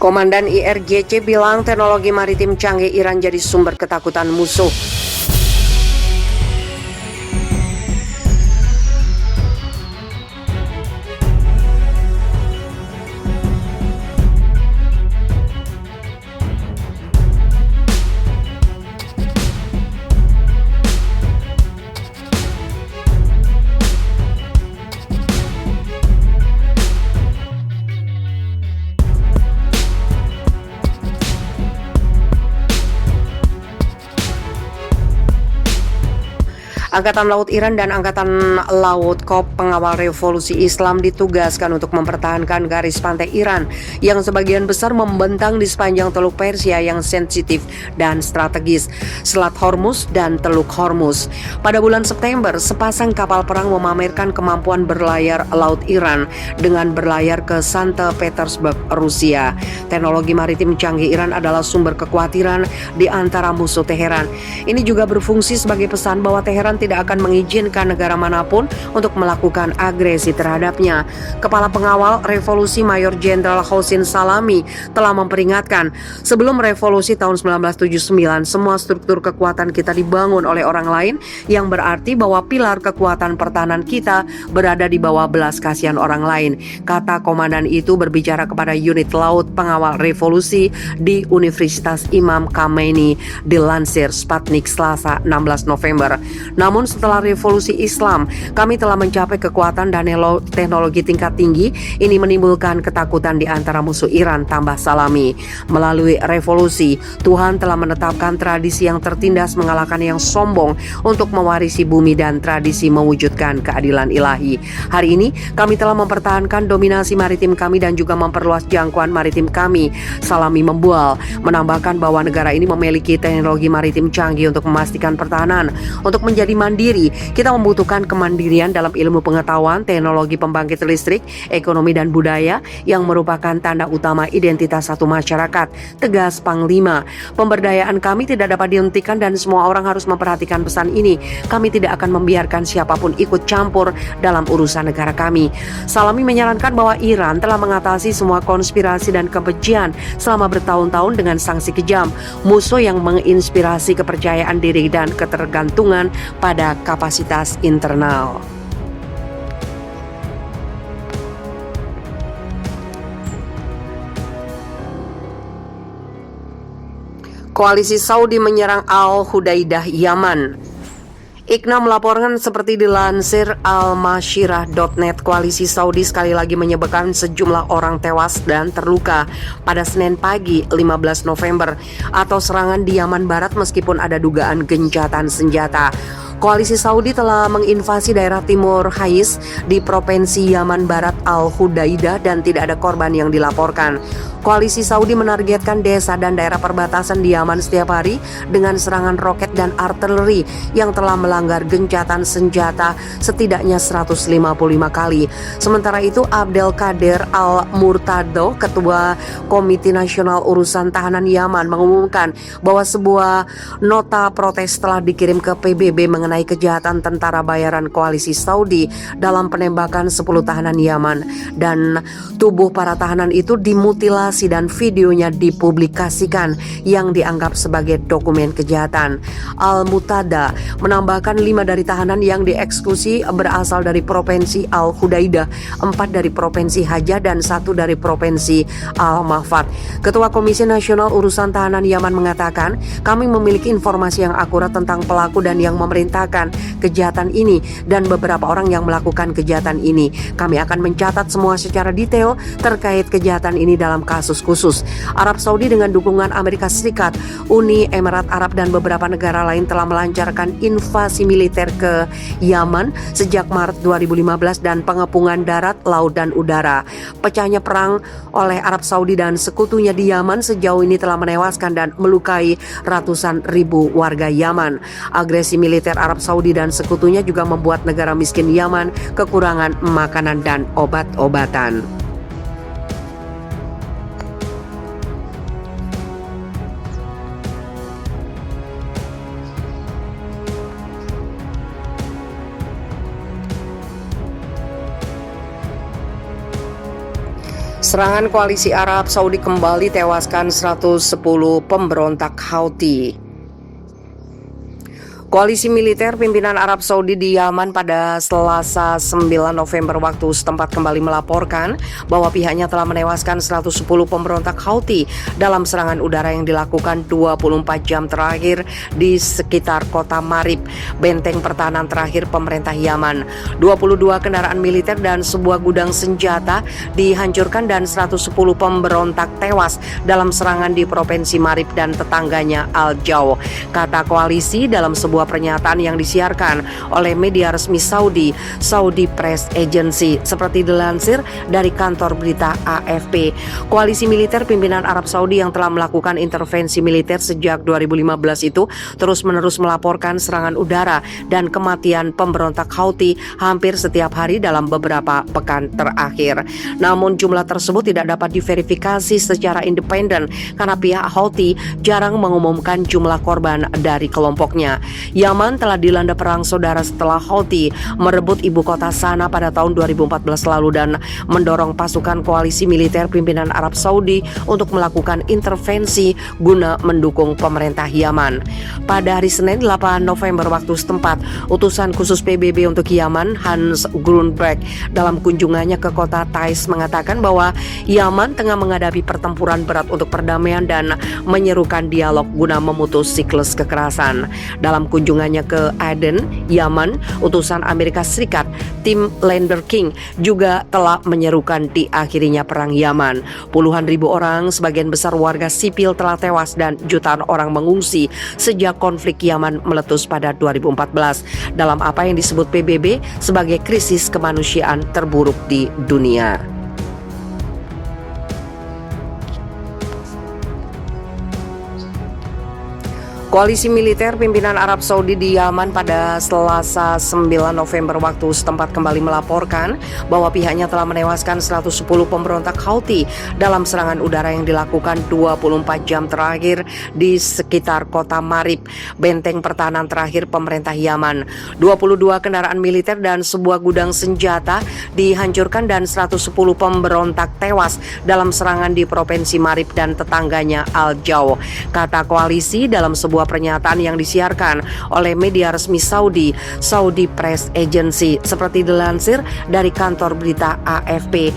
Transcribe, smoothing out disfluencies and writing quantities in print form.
Komandan IRGC bilang teknologi maritim canggih Iran jadi sumber ketakutan musuh. Angkatan Laut Iran dan Angkatan Laut Korps Pengawal Revolusi Islam ditugaskan untuk mempertahankan garis pantai Iran yang sebagian besar membentang di sepanjang Teluk Persia yang sensitif dan strategis, Selat Hormuz dan Teluk Hormuz. Pada bulan September, sepasang kapal perang memamerkan kemampuan berlayar laut Iran dengan berlayar ke St. Petersburg, Rusia. Teknologi maritim canggih Iran adalah sumber kekhawatiran di antara musuh Teheran. Ini juga berfungsi sebagai pesan bahwa Teheran tidak akan mengizinkan negara manapun untuk melakukan agresi terhadapnya. Kepala Pengawal Revolusi Mayor Jenderal Hossein Salami telah memperingatkan, sebelum revolusi tahun 1979, semua struktur kekuatan kita dibangun oleh orang lain, yang berarti bahwa pilar kekuatan pertahanan kita berada di bawah belas kasihan orang lain. Kata komandan itu berbicara kepada unit laut Pengawal Revolusi di Universitas Imam Khomeini, dilansir Sputnik Selasa 16 November. Namun setelah revolusi Islam, kami telah mencapai kekuatan dan teknologi tingkat tinggi. Ini menimbulkan ketakutan di antara musuh Iran, tambah Salami. Melalui revolusi, Tuhan telah menetapkan tradisi yang tertindas mengalahkan yang sombong untuk mewarisi bumi dan tradisi mewujudkan keadilan ilahi. Hari ini, kami telah mempertahankan dominasi maritim kami dan juga memperluas jangkauan maritim kami. Salami membual, menambahkan bahwa negara ini memiliki teknologi maritim canggih untuk memastikan pertahanan. Untuk menjadi mandiri, kita membutuhkan kemandirian dalam ilmu pengetahuan, teknologi pembangkit listrik, ekonomi dan budaya yang merupakan tanda utama identitas satu masyarakat, tegas Panglima. Pemberdayaan kami tidak dapat dihentikan dan semua orang harus memperhatikan pesan ini. Kami tidak akan membiarkan siapapun ikut campur dalam urusan negara kami. Salami menyarankan bahwa Iran telah mengatasi semua konspirasi dan kebencian selama bertahun-tahun dengan sanksi kejam, musuh yang menginspirasi kepercayaan diri dan ketergantungan pada kapasitas internal. Koalisi Saudi menyerang Al-Hudaidah, Yaman. Iqna melaporkan seperti dilansir almashirah.net, koalisi Saudi sekali lagi menyebabkan sejumlah orang tewas dan terluka pada Senin pagi 15 November atau serangan di Yaman Barat meskipun ada dugaan gencatan senjata. Koalisi Saudi telah menginvasi daerah Timur Hais di Provinsi Yaman Barat Al-Hudaidah dan tidak ada korban yang dilaporkan. Koalisi Saudi menargetkan desa dan daerah perbatasan di Yaman setiap hari dengan serangan roket dan artileri yang telah melanggar gencatan senjata setidaknya 155 kali. Sementara itu, Abdel Kader Al-Murtado, Ketua Komite Nasional Urusan Tahanan Yaman, mengumumkan bahwa sebuah nota protes telah dikirim ke PBB mengenai kejahatan tentara bayaran koalisi Saudi dalam penembakan 10 tahanan Yaman, dan tubuh para tahanan itu dimutilasi dan videonya dipublikasikan yang dianggap sebagai dokumen kejahatan. Al-Mutada menambahkan 5 dari tahanan yang dieksekusi berasal dari Provinsi Al-Hudaidah, 4 dari Provinsi Hajah dan 1 dari Provinsi Al-Mahfad. Ketua Komisi Nasional Urusan Tahanan Yaman mengatakan, kami memiliki informasi yang akurat tentang pelaku dan yang memerintahkan kejahatan ini dan beberapa orang yang melakukan kejahatan ini. Kami akan mencatat semua secara detail terkait kejahatan ini dalam kasus khusus. Arab Saudi dengan dukungan Amerika Serikat, Uni Emirat Arab dan beberapa negara lain telah melancarkan invasi militer ke Yaman sejak Maret 2015 dan pengepungan darat, laut dan udara. Pecahnya perang oleh Arab Saudi dan sekutunya di Yaman sejauh ini telah menewaskan dan melukai ratusan ribu warga Yaman. Agresi militer Arab Saudi dan sekutunya juga membuat negara miskin Yaman kekurangan makanan dan obat-obatan. Serangan koalisi Arab Saudi kembali tewaskan 110 pemberontak Houthi. Koalisi militer pimpinan Arab Saudi di Yaman pada Selasa 9 November waktu setempat kembali melaporkan bahwa pihaknya telah menewaskan 110 pemberontak Houthi dalam serangan udara yang dilakukan 24 jam terakhir di sekitar kota Marib, benteng pertahanan terakhir pemerintah Yaman. 22 kendaraan militer dan sebuah gudang senjata dihancurkan dan 110 pemberontak tewas dalam serangan di provinsi Marib dan tetangganya Al-Jaw, kata koalisi dalam sebuah pernyataan yang disiarkan oleh media resmi Saudi, Saudi Press Agency, seperti dilansir dari kantor berita AFP. Koalisi militer pimpinan Arab Saudi yang telah melakukan intervensi militer sejak 2015 itu terus-menerus melaporkan serangan udara dan kematian pemberontak Houthi hampir setiap hari dalam beberapa pekan terakhir. Namun jumlah tersebut tidak dapat diverifikasi secara independen karena pihak Houthi jarang mengumumkan jumlah korban dari kelompoknya. Yaman telah dilanda perang saudara setelah Houthi merebut ibu kota Sanaa pada tahun 2014 lalu dan mendorong pasukan koalisi militer pimpinan Arab Saudi untuk melakukan intervensi guna mendukung pemerintah Yaman. Pada hari Senin 8 November waktu setempat, utusan khusus PBB untuk Yaman, Hans Grundberg, dalam kunjungannya ke kota Taiz mengatakan bahwa Yaman tengah menghadapi pertempuran berat untuk perdamaian dan menyerukan dialog guna memutus siklus kekerasan. Dalam kunjungannya ke Aden, Yaman, utusan Amerika Serikat, Tim Lander King, juga telah menyerukan diakhirinya perang Yaman. Puluhan ribu orang, sebagian besar warga sipil, telah tewas dan jutaan orang mengungsi sejak konflik Yaman meletus pada 2014 dalam apa yang disebut PBB sebagai krisis kemanusiaan terburuk di dunia. Koalisi militer pimpinan Arab Saudi di Yaman pada Selasa 9 November waktu setempat kembali melaporkan bahwa pihaknya telah menewaskan 110 pemberontak Houthi dalam serangan udara yang dilakukan 24 jam terakhir di sekitar kota Marib, benteng pertahanan terakhir pemerintah Yaman. 22 kendaraan militer dan sebuah gudang senjata dihancurkan dan 110 pemberontak tewas dalam serangan di provinsi Marib dan tetangganya Al-Jaw, kata koalisi dalam sebuah pernyataan yang disiarkan oleh media resmi Saudi, Saudi Press Agency, seperti dilansir dari kantor berita AFP.